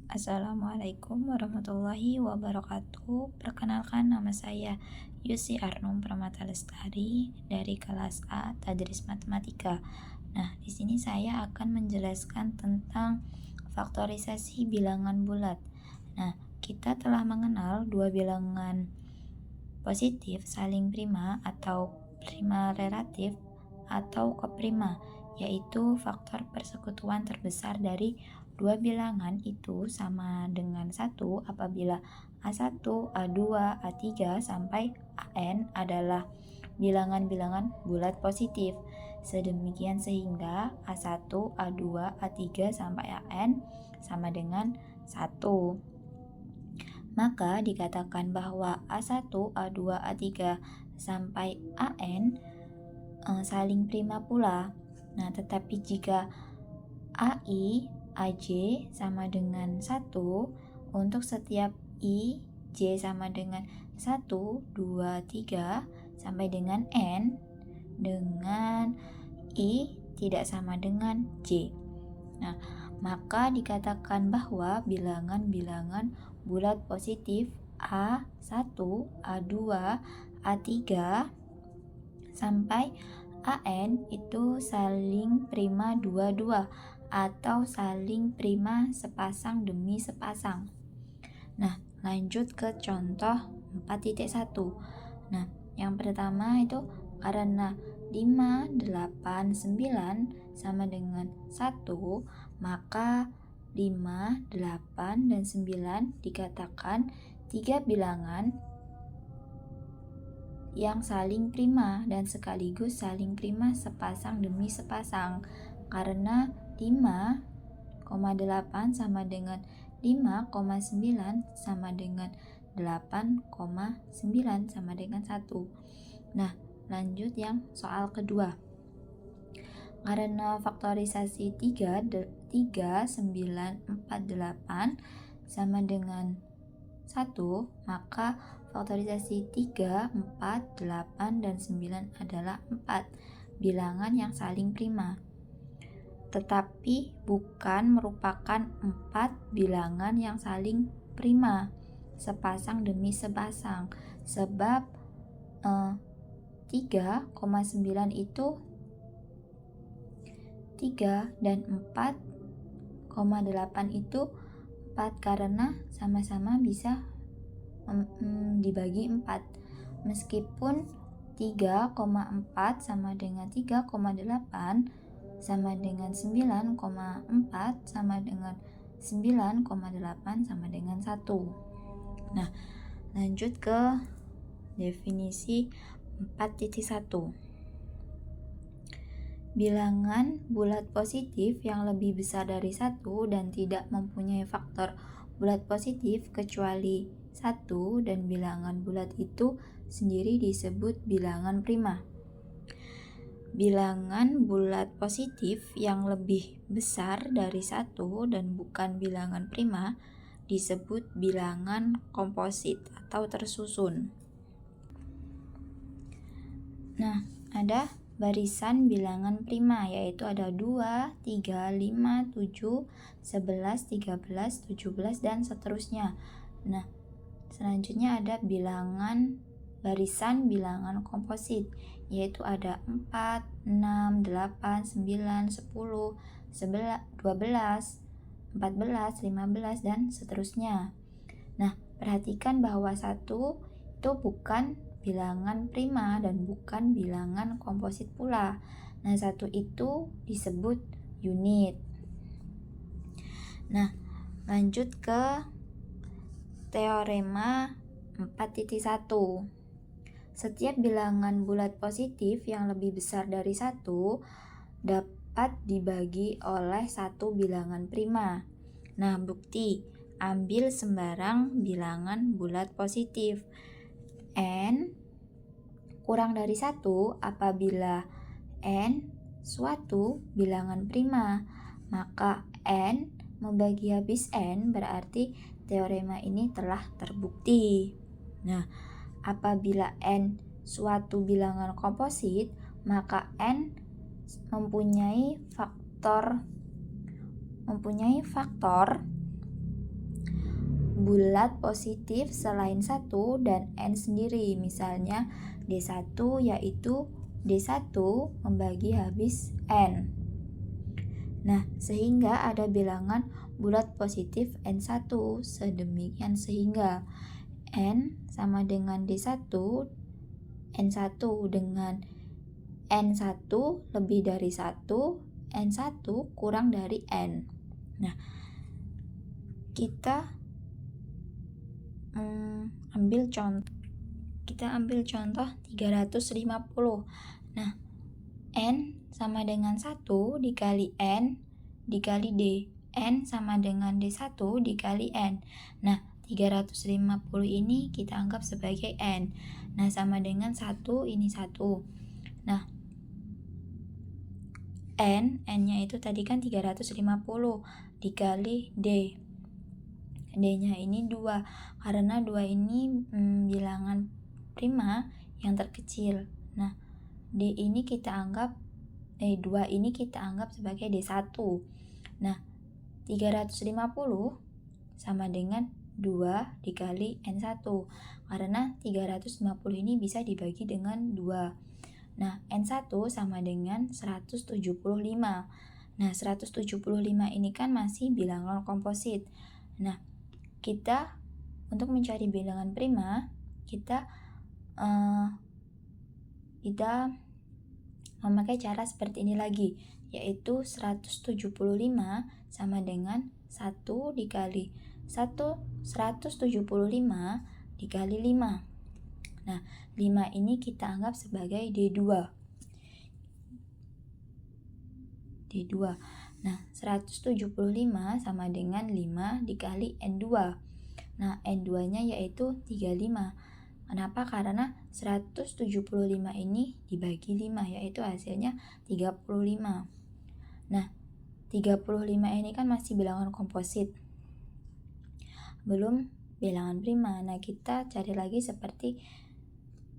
Assalamualaikum warahmatullahi wabarakatuh. Perkenalkan, nama saya Yusi Arnum Pramata Lestari dari kelas A Tadris Matematika. Nah, di sini saya akan menjelaskan tentang faktorisasi bilangan bulat. Nah, kita telah mengenal dua bilangan positif saling prima atau prima relatif atau koprima, yaitu faktor persekutuan terbesar dari dua bilangan itu sama dengan 1 apabila A1, A2, A3 sampai AN adalah bilangan-bilangan bulat positif. Sedemikian sehingga A1, A2, A3 sampai AN sama dengan 1. Maka dikatakan bahwa A1, A2, A3 sampai AN saling prima pula. Nah, tetapi jika AI, AJ sama dengan 1, untuk setiap I, J sama dengan 1, 2, 3 sampai dengan N, dengan I tidak sama dengan J. Nah, maka dikatakan bahwa bilangan-bilangan bulat positif A1, A2, A3 sampai AN itu saling prima dua-dua atau saling prima sepasang demi sepasang. Nah, lanjut ke contoh 4.1. Nah, yang pertama itu karena 5, 8, 9 sama dengan 1, maka 5, 8, dan 9 dikatakan tiga bilangan yang saling prima dan sekaligus saling prima sepasang demi sepasang, karena 5,8 sama dengan 5,9 sama dengan 8,9 sama dengan 1. Nah, lanjut yang soal kedua. Karena faktorisasi 3, 9, 4, 8 sama dengan 1, maka faktorisasi 3, 4, 8, dan 9 adalah 4 bilangan yang saling prima. Tetapi bukan merupakan 4 bilangan yang saling prima sepasang demi sepasang, sebab 3,9 itu 3 dan 4,8 itu 4 karena sama-sama bisa dibagi 4. Meskipun 3,4 sama dengan 3,8 sama dengan 9,4 sama dengan 9,8 sama dengan 1. Nah, lanjut ke definisi 4.1. Bilangan bulat positif yang lebih besar dari 1 dan tidak mempunyai faktor bulat positif kecuali 1 dan bilangan bulat itu sendiri disebut bilangan prima. Bilangan bulat positif yang lebih besar dari 1 dan bukan bilangan prima disebut bilangan komposit atau tersusun. Nah, ada barisan bilangan prima, yaitu ada 2, 3, 5, 7, 11, 13, 17, dan seterusnya. Nah, selanjutnya ada barisan bilangan komposit, yaitu ada 4, 6, 8, 9, 10, 11, 12, 14, 15, dan seterusnya. Nah, perhatikan bahwa 1 itu bukan bilangan prima dan bukan bilangan komposit pula. Nah, 1 itu disebut unit. Nah, lanjut ke teorema 4.1. Setiap bilangan bulat positif yang lebih besar dari 1 dapat dibagi oleh satu bilangan prima. Nah, bukti, ambil sembarang bilangan bulat positif. N kurang dari 1 apabila N suatu bilangan prima, maka N membagi habis N berarti teorema ini telah terbukti. Nah, apabila N suatu bilangan komposit, maka N mempunyai faktor bulat positif selain 1 dan N sendiri. Misalnya D1 yaitu D1 membagi habis N. Nah, sehingga ada bilangan bulat positif N1. Sedemikian sehingga N sama dengan D1, N1 dengan N1 lebih dari 1, N1 kurang dari N. Nah, kita ambil contoh 350. Nah, N sama dengan 1 dikali N dikali D. N sama dengan D1 dikali N. Nah, 350 ini kita anggap sebagai N. Nah, sama dengan 1, ini 1. Nah, N-nya itu tadi kan 350 dikali D. D-nya ini 2. Karena 2 ini bilangan prima yang terkecil. Nah, D ini kita anggap 2 ini kita anggap sebagai D1. Nah, 350 sama dengan 2 dikali N1. Karena 350 ini bisa dibagi dengan 2. Nah, N1 sama dengan 175. Nah, 175 ini kan masih bilangan komposit. Nah, kita untuk mencari bilangan prima, kita memakai cara seperti ini lagi, yaitu 175 sama dengan 1 dikali 175 dikali 5. Nah, 5 ini kita anggap sebagai D2. Nah, 175 sama dengan 5 dikali N2. Nah, N2-nya yaitu 35. Kenapa? Karena 175 ini dibagi 5, yaitu hasilnya 35. Nah, 35 ini kan masih bilangan komposit, belum bilangan prima. Nah, kita cari lagi seperti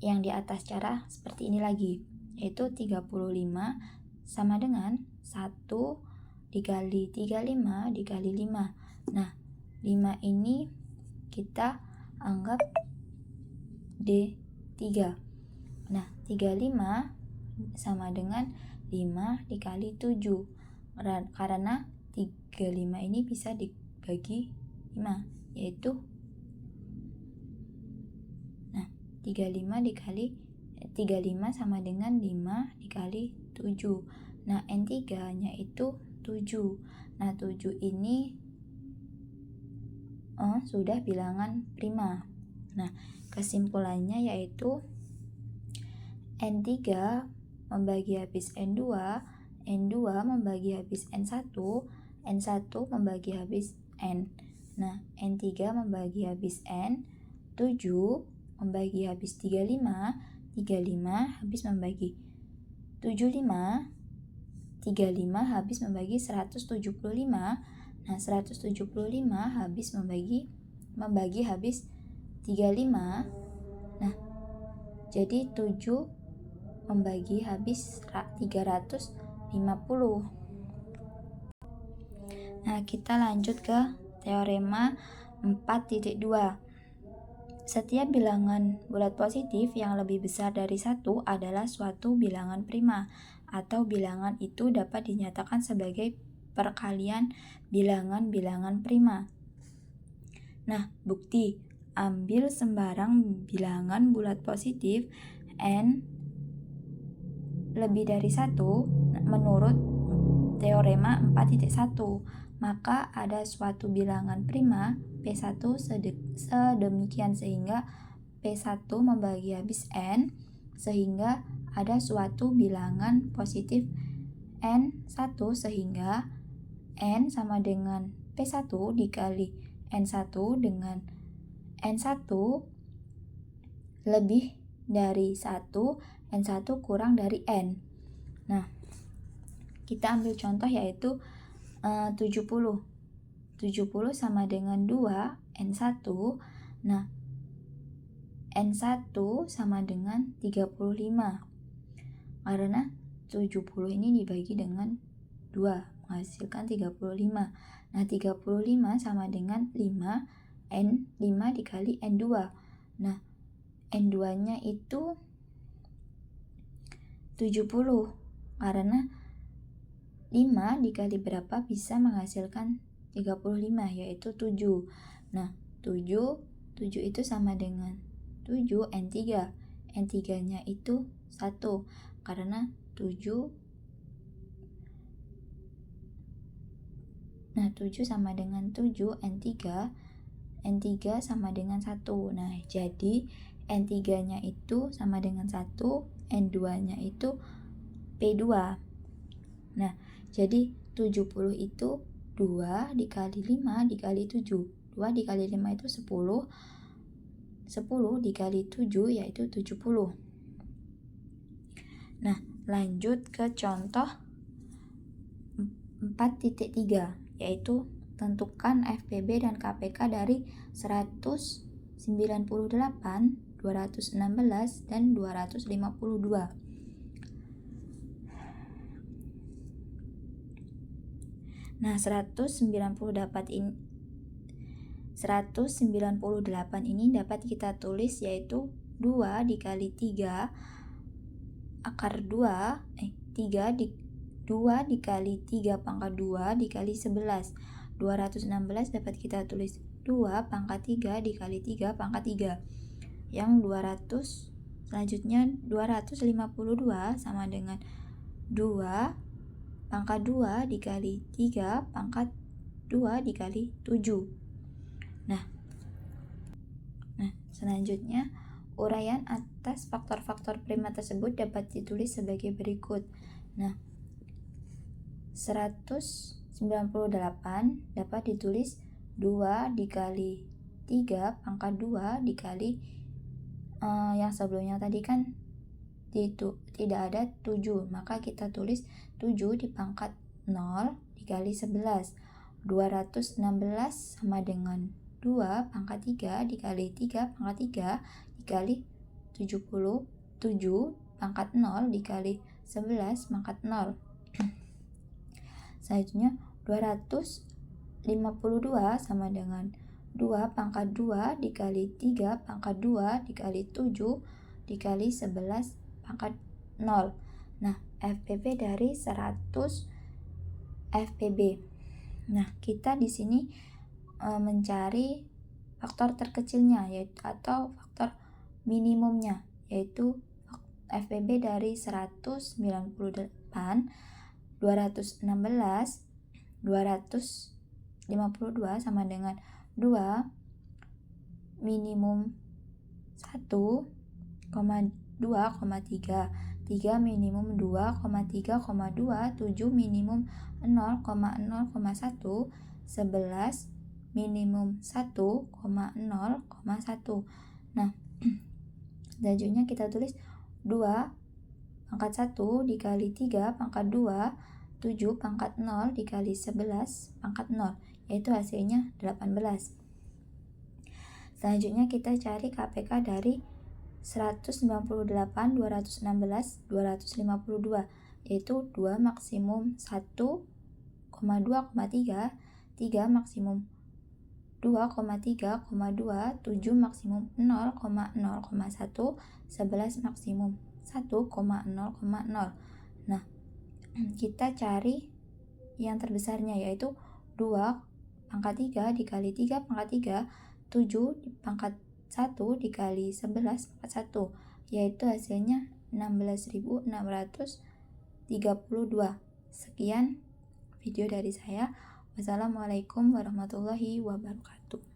yang di atas, cara seperti ini lagi, yaitu 35 sama dengan 1 dikali 35 dikali 5. Nah, 5 ini kita anggap D3. Nah, 35 sama dengan 5 dikali 7. Karena 35 ini bisa dibagi 5, yaitu 35 sama dengan 5 dikali 7. Nah, N3-nya itu 7. Nah, 7 ini sudah bilangan prima. Nah, kesimpulannya yaitu N3 membagi habis N2, N2 membagi habis N1, N1 membagi habis N. Nah, N3 membagi habis N, 7 membagi habis 35, 35 habis membagi 75, 35 habis membagi 175. Nah, 175 habis membagi habis 35. Nah, jadi 7 membagi habis 350. Nah, kita lanjut ke teorema 4.2. Setiap bilangan bulat positif yang lebih besar dari 1 adalah suatu bilangan prima, atau bilangan itu dapat dinyatakan sebagai perkalian bilangan-bilangan prima. Nah, bukti. Ambil sembarang bilangan bulat positif N lebih dari 1 menurut teorema 4.1, maka ada suatu bilangan prima P1 sedemikian sehingga P1 membagi habis N, sehingga ada suatu bilangan positif N1 sehingga N sama dengan P1 dikali N1 dengan N1 lebih dari 1, N1 kurang dari N. Nah, kita ambil contoh yaitu 70 sama dengan 2 N1. Nah, N1 sama dengan 35. Karena 70 ini dibagi dengan 2 menghasilkan 35. Nah, 35 sama dengan 5 N5 dikali N2. Nah, N2 nya itu 70 karena 5 dikali berapa bisa menghasilkan 35, yaitu 7. Nah, 7 itu sama dengan 7 N3. N3 nya itu 1 karena 7. Nah, 7 sama dengan 7 N3 sama dengan 1. Nah, jadi N3 nya itu sama dengan 1, N2 nya itu P2. Nah, jadi 70 itu 2 dikali 5 dikali 7. 2 dikali 5 itu 10. 10 dikali 7 yaitu 70. Nah, lanjut ke contoh 4.3, yaitu tentukan FPB dan KPK dari 198, 216, dan 252. Nah, 198 ini dapat kita tulis yaitu 2 dikali 3 akar 2, 2 dikali 3 pangkat 2 dikali 11. 216 dapat kita tulis 2 pangkat 3 dikali 3 pangkat 3. Yang 200 selanjutnya 252 sama dengan 2 pangkat 2 dikali 3 pangkat 2 dikali 7. Nah, selanjutnya uraian atas faktor-faktor prima tersebut dapat ditulis sebagai berikut. Nah, 198 dapat ditulis 2 dikali 3 pangkat 2 dikali yang sebelumnya tadi kan itu tidak ada 7, maka kita tulis 7 di pangkat 0 dikali 11. 216 sama dengan 2 pangkat 3 dikali 3 pangkat 3 dikali 77 pangkat 0 dikali 11 pangkat 0. Selanjutnya 252 sama dengan 2 pangkat 2 dikali 3 pangkat 2 dikali 7 dikali 11 pangkat 0. Nah, FPB dari 100 FPB. Nah, kita di sini mencari faktor terkecilnya yaitu atau faktor minimumnya, yaitu FPB dari 198, 216, 252 sama dengan 2 minimum 1,2,3, 3 minimum 2,3,2, 7 minimum 0,0,1, 11 minimum 1,0,1. Nah, selanjutnya kita tulis 2 pangkat 1 dikali 3 pangkat 2, 7 pangkat 0 dikali 11 pangkat 0, yaitu hasilnya 18. Selanjutnya kita cari KPK dari 198, 216, 252, yaitu 2 maksimum 1,2,3, 3 maksimum 2,3,2, 7 maksimum 0,0,1, 11 maksimum 1,0,0. Nah, kita cari yang terbesarnya yaitu 2 pangkat 3 dikali 3 pangkat 3, 7 pangkat 1 dikali 11 pangkat 1, yaitu hasilnya 16.632. Sekian video dari saya. Wassalamualaikum warahmatullahi wabarakatuh.